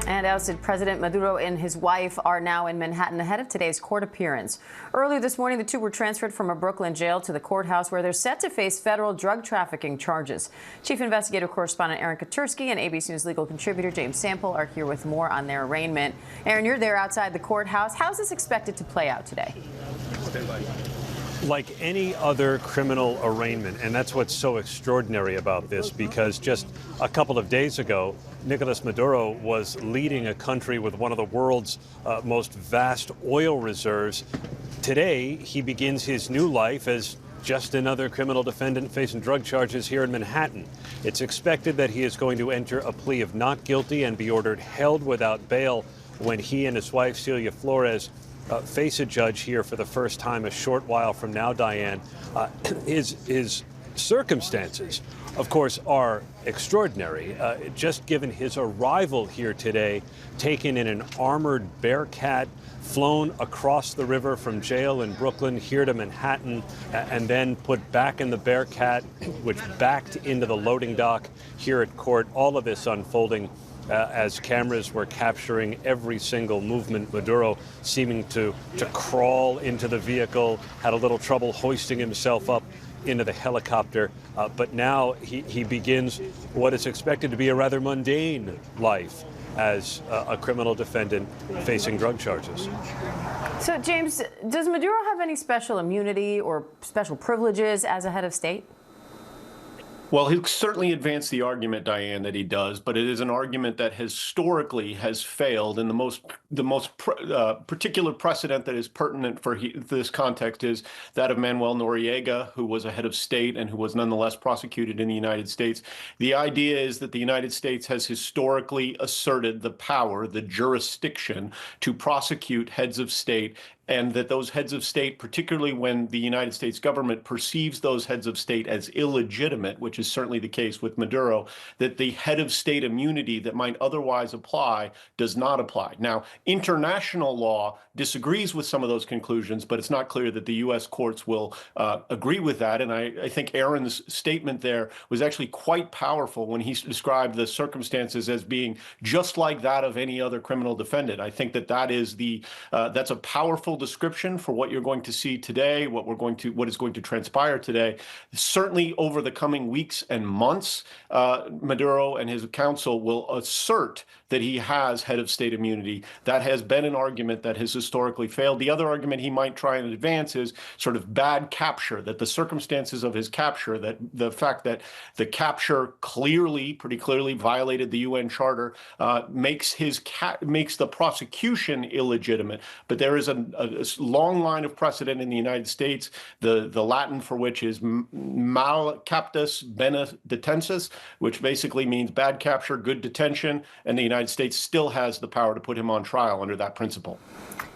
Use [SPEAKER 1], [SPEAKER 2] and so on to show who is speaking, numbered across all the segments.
[SPEAKER 1] And ousted President Maduro and his wife are now in Manhattan ahead of today's court appearance. Earlier this morning, the two were transferred from a Brooklyn jail to the courthouse where they're set to face federal drug trafficking charges. Chief investigative correspondent Aaron Katersky and ABC News legal contributor James Sample are here with more on their arraignment. Aaron, you're there outside the courthouse. How's this expected to play out today?
[SPEAKER 2] Like any other criminal arraignment, and that's what's so extraordinary about this, because just a couple of days ago, Nicolas Maduro was leading a country with one of the world's most vast oil reserves. Today, he begins his new life as just another criminal defendant facing drug charges here in Manhattan. It's expected that he is going to enter a plea of not guilty and be ordered held without bail when he and his wife, Celia Flores, face a judge here for the first time a short while from now, Diane. His circumstances, of course, are extraordinary. Just given his arrival here today, taken in an armored Bearcat, flown across the river from jail in Brooklyn here to Manhattan, and then put back in the Bearcat, which backed into the loading dock here at court. All of this unfolding as cameras were capturing every single movement. Maduro seeming to crawl into the vehicle, had a little trouble hoisting himself up into the helicopter. But now he begins what is expected to be a rather mundane life as a criminal defendant facing drug charges.
[SPEAKER 1] So, James, does Maduro have any special immunity or special privileges as a head of state?
[SPEAKER 3] Well, he certainly advanced the argument, Diane, that he does, but it is an argument that historically has failed. And the most particular precedent that is pertinent for this context is that of Manuel Noriega, who was a head of state and who was nonetheless prosecuted in the United States. The idea is that the United States has historically asserted the power, the jurisdiction, to prosecute heads of state, and that those heads of state, particularly when the United States government perceives those heads of state as illegitimate, which is certainly the case with Maduro, that the head of state immunity that might otherwise apply does not apply. Now, international law disagrees with some of those conclusions, but it's not clear that the U.S. courts will agree with that. And I think Aaron's statement there was actually quite powerful when he described the circumstances as being just like that of any other criminal defendant. I think that is that's a powerful description for what you're going to see today, what is going to transpire today. Certainly over the coming weeks and months, Maduro and his counsel will assert that he has head of state immunity. That has been an argument that has historically failed. The other argument he might try and advance is sort of bad capture, that the circumstances of his capture, that the fact that the capture pretty clearly violated the UN Charter, makes the prosecution illegitimate. But there is a long line of precedent in the United States, the Latin for which is mal captus bene detensus, which basically means bad capture, good detention, and the United States still has the power to put him on trial under that principle.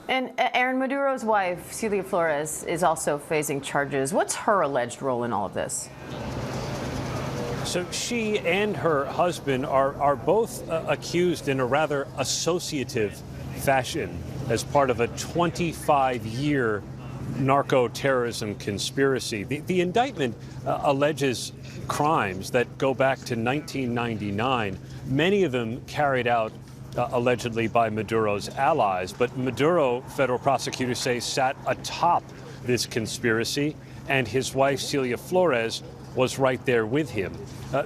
[SPEAKER 1] And Aaron, Maduro's wife, Celia Flores, is also facing charges. What's her alleged role in all of this?
[SPEAKER 2] So she and her husband are both accused in a rather associative fashion as part of a 25-year narco-terrorism conspiracy. The indictment alleges crimes that go back to 1999, many of them carried out allegedly by Maduro's allies. But Maduro, federal prosecutors say, sat atop this conspiracy, and his wife, Celia Flores, was right there with him.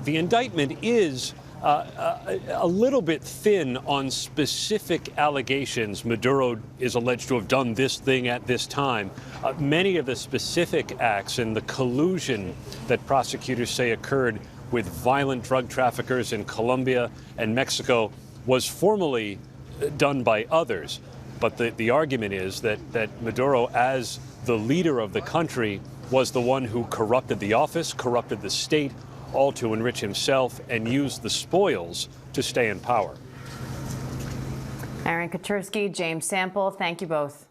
[SPEAKER 2] The indictment is a little bit thin on specific allegations. Maduro is alleged to have done this thing at this time. Many of the specific acts and the collusion that prosecutors say occurred with violent drug traffickers in Colombia and Mexico was formally done by others. But the argument is that Maduro, as the leader of the country, was the one who corrupted the office, corrupted the state, all to enrich himself and use the spoils to stay in power.
[SPEAKER 1] Aaron Katersky, James Sample, thank you both.